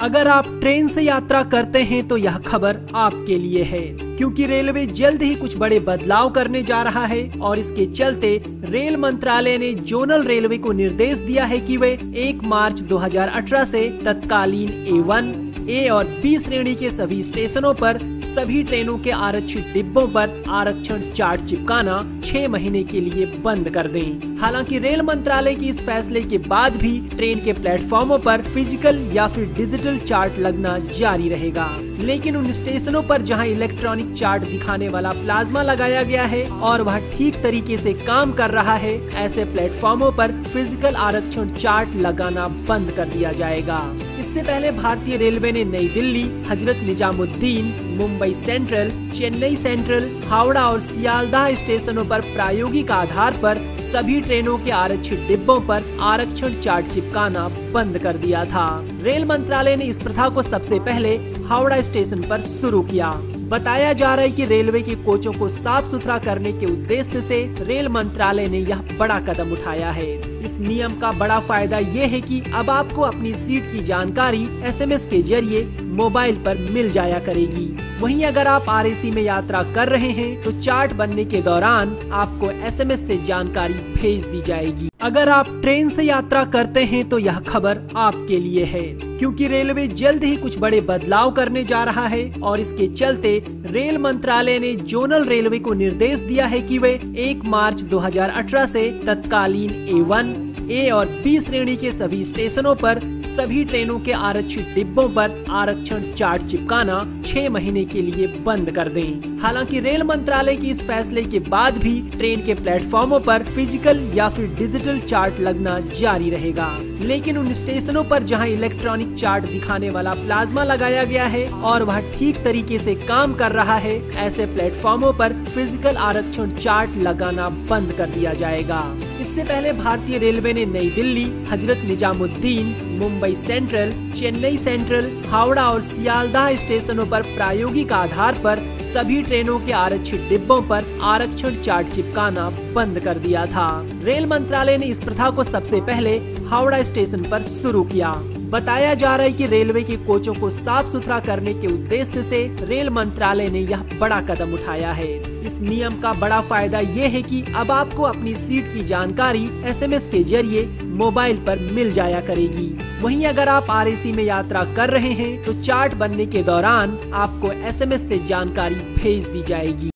अगर आप ट्रेन से यात्रा करते हैं तो यह खबर आपके लिए है, क्योंकि रेलवे जल्द ही कुछ बड़े बदलाव करने जा रहा है और इसके चलते रेल मंत्रालय ने जोनल रेलवे को निर्देश दिया है कि वे 1 मार्च 2018 से तत्कालीन A1, A और B श्रेणी के सभी स्टेशनों पर सभी ट्रेनों के आरक्षित डिब्बों पर आरक्षण चार्ट चिपकाना 6 महीने के लिए बंद कर दें। हालांकि रेल मंत्रालय की इस फैसले के बाद भी ट्रेन के प्लेटफॉर्मों पर फिजिकल या फिर डिजिटल चार्ट लगना जारी रहेगा, लेकिन उन स्टेशनों पर जहां इलेक्ट्रॉनिक चार्ट दिखाने वाला प्लाज्मा लगाया गया है और वह ठीक तरीके से काम कर रहा है, ऐसे प्लेटफॉर्मों पर फिजिकल आरक्षण चार्ट लगाना बंद कर दिया जाएगा। इससे पहले भारतीय रेलवे ने नई दिल्ली, हजरत निजामुद्दीन, मुंबई सेंट्रल, चेन्नई सेंट्रल, हावड़ा और सियालदाह स्टेशनों पर प्रायोगिक आधार पर सभी ट्रेनों के आरक्षित डिब्बों पर आरक्षण चार्ट चिपकाना बंद कर दिया था। रेल मंत्रालय ने इस प्रथा को सबसे पहले हावड़ा स्टेशन पर शुरू किया। बताया जा रहा है कि रेलवे के कोचों को साफ सुथरा करने के उद्देश्य से रेल मंत्रालय ने यह बड़ा कदम उठाया है। इस नियम का बड़ा फायदा ये है कि अब आपको अपनी सीट की जानकारी SMS के जरिए मोबाइल पर मिल जाया करेगी। वहीं अगर आप RAC में यात्रा कर रहे हैं तो चार्ट बनने के दौरान आपको SMS से जानकारी भेज दी जाएगी। अगर आप ट्रेन से यात्रा करते हैं तो यह खबर आपके लिए है, क्योंकि रेलवे जल्द ही कुछ बड़े बदलाव करने जा रहा है और इसके चलते रेल मंत्रालय ने जोनल रेलवे को निर्देश दिया है कि वे 1 मार्च 2018 से तत्कालीन A1, A और B श्रेणी के सभी स्टेशनों पर सभी ट्रेनों के आरक्षित डिब्बों पर आरक्षण चार्ट चिपकाना 6 महीने के लिए बंद कर दें। हालांकि रेल मंत्रालय की इस फैसले के बाद भी ट्रेन के प्लेटफॉर्मों पर फिजिकल या फिर डिजिटल चार्ट लगना जारी रहेगा, लेकिन उन स्टेशनों पर जहां इलेक्ट्रॉनिक चार्ट दिखाने वाला प्लाज्मा लगाया गया है और वह ठीक तरीके से काम कर रहा है, ऐसे प्लेटफॉर्मों पर फिजिकल आरक्षण चार्ट लगाना बंद कर दिया जाएगा। इससे पहले भारतीय रेलवे ने नई दिल्ली, हजरत निजामुद्दीन, मुंबई सेंट्रल, चेन्नई सेंट्रल, हावड़ा और सियालदाह स्टेशनों पर प्रायोगिक आधार पर सभी ट्रेनों के आरक्षित डिब्बों पर आरक्षण चार्ट चिपकाना बंद कर दिया था। रेल मंत्रालय ने इस प्रथा को सबसे पहले हावड़ा स्टेशन पर शुरू किया। बताया जा रहा है कि रेलवे के कोचों को साफ सुथरा करने के उद्देश्य से रेल मंत्रालय ने यह बड़ा कदम उठाया है। इस नियम का बड़ा फायदा ये है कि अब आपको अपनी सीट की जानकारी SMS के जरिए मोबाइल पर मिल जाया करेगी। वहीं अगर आप RAC में यात्रा कर रहे हैं तो चार्ट बनने के दौरान आपको SMS से जानकारी भेज दी जाएगी।